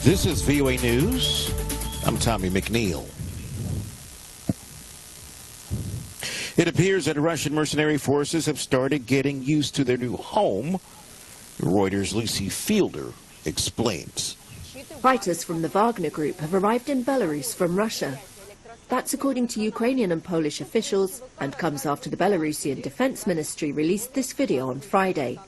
This is VOA News. I'm Tommy McNeil. It appears that Russian mercenary forces have started getting used to their new home. Reuters' Lucy Fielder explains. Fighters from the Wagner Group have arrived in Belarus from Russia. That's according to Ukrainian and Polish officials, and comes after the Belarusian Defense Ministry released this video on Friday,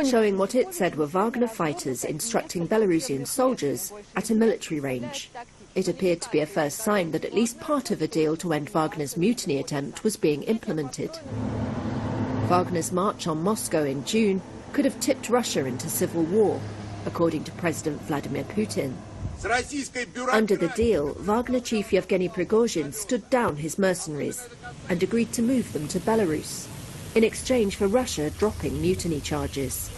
showing what it said were Wagner fighters instructing Belarusian soldiers at a military range. It appeared to be a first sign that at least part of a deal to end Wagner's mutiny attempt was being implemented. Wagner's march on Moscow in June could have tipped Russia into civil war, according to President Vladimir Putin. Under the deal, Wagner chief Yevgeny Prigozhin stood down his mercenaries and agreed to move them to Belarus, in exchange for Russia dropping mutiny charges.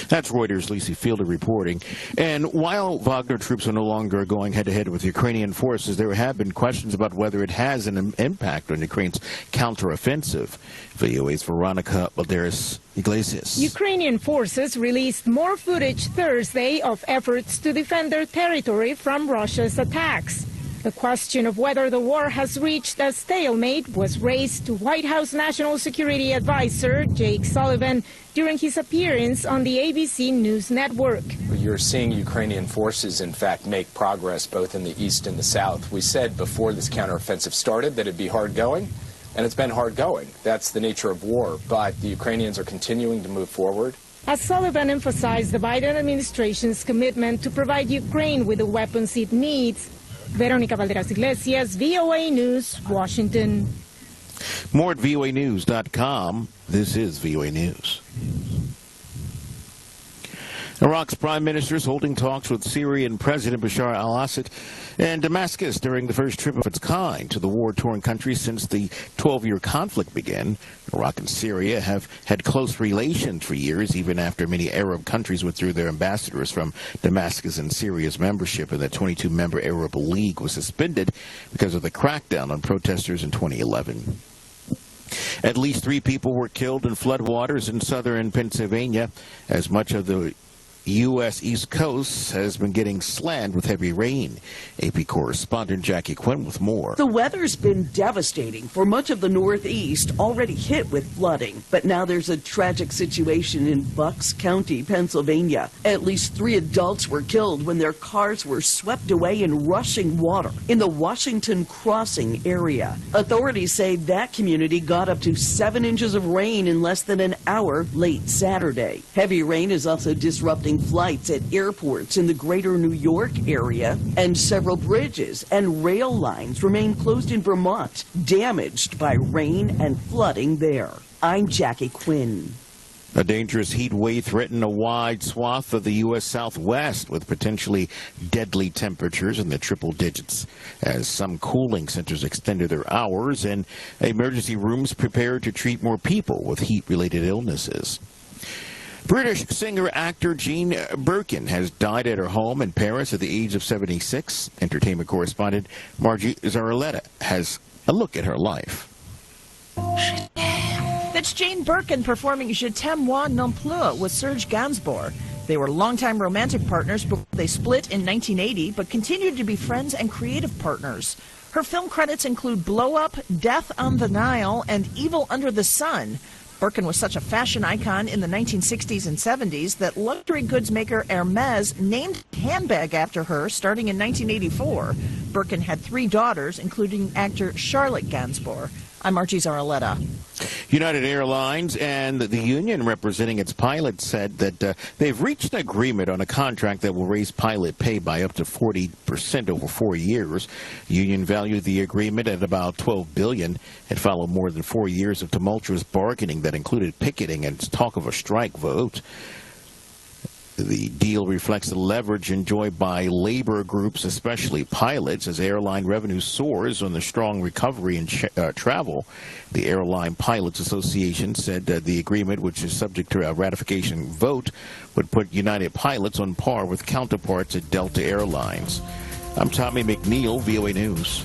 That's Reuters' Lucy Fielder reporting. And while Wagner troops are no longer going head-to-head with Ukrainian forces, there have been questions about whether it has an impact on Ukraine's counteroffensive. VOA's Veronica Balderas Iglesias. Ukrainian forces released more footage Thursday of efforts to defend their territory from Russia's attacks. The question of whether the war has reached a stalemate was raised to White House National Security Advisor Jake Sullivan during his appearance on the ABC News Network. You're seeing Ukrainian forces, in fact, make progress both in the east and the south. We said before this counteroffensive started that it'd be hard going, and it's been hard going. That's the nature of war, but the Ukrainians are continuing to move forward. As Sullivan emphasized the Biden administration's commitment to provide Ukraine with the weapons it needs. Veronica Valderas Iglesias, VOA News, Washington. More at voanews.com. This is VOA News. Iraq's prime minister is holding talks with Syrian President Bashar al-Assad in Damascus during the first trip of its kind to the war-torn country since the 12-year conflict began. Iraq and Syria have had close relations for years, even after many Arab countries withdrew their ambassadors from Damascus, and Syria's membership in the 22-member Arab League was suspended because of the crackdown on protesters in 2011. At least 3 people were killed in floodwaters in southern Pennsylvania, as much of the U.S. East Coast has been getting slammed with heavy rain. AP correspondent Jackie Quinn with more. The weather's been devastating for much of the Northeast, already hit with flooding. But now there's a tragic situation in Bucks County, Pennsylvania. At least 3 adults were killed when their cars were swept away in rushing water in the Washington Crossing area. Authorities say that community got up to 7 inches of rain in less than an hour late Saturday. Heavy rain is also disrupting flights at airports in the greater New York area, and several bridges and rail lines remain closed in Vermont, damaged by rain and flooding there. I'm Jackie Quinn. A dangerous heat wave threatened a wide swath of the U.S. Southwest with potentially deadly temperatures in the triple digits as some cooling centers extended their hours and emergency rooms prepared to treat more people with heat-related illnesses. British singer-actor Jean Birkin has died at her home in Paris at the age of 76. Entertainment correspondent Margie Zaraletta has a look at her life. That's Jane Birkin performing Je t'aime moi non plus with Serge Gainsbourg. They were longtime romantic partners before they split in 1980, but continued to be friends and creative partners. Her film credits include Blow Up, Death on the Nile, and Evil Under the Sun. Birkin was such a fashion icon in the 1960s and 70s that luxury goods maker Hermes named a handbag after her starting in 1984. Birkin had 3 daughters, including actor Charlotte Gainsbourg. I'm Margie Zaraletta. United Airlines and the union representing its pilots said that they've reached an agreement on a contract that will raise pilot pay by up to 40% over 4 years. Union valued the agreement at about $12 billion. It followed more than 4 years of tumultuous bargaining that included picketing and talk of a strike vote. The deal reflects the leverage enjoyed by labor groups, especially pilots, as airline revenue soars on the strong recovery in travel. The Airline Pilots Association said that the agreement, which is subject to a ratification vote, would put United Pilots on par with counterparts at Delta Airlines. I'm Tommy McNeil, VOA News.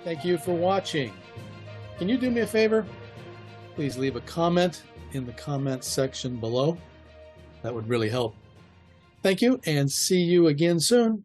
Thank you for watching. Can you do me a favor? Please leave a comment in the comments section below. That would really help. Thank you, and see you again soon.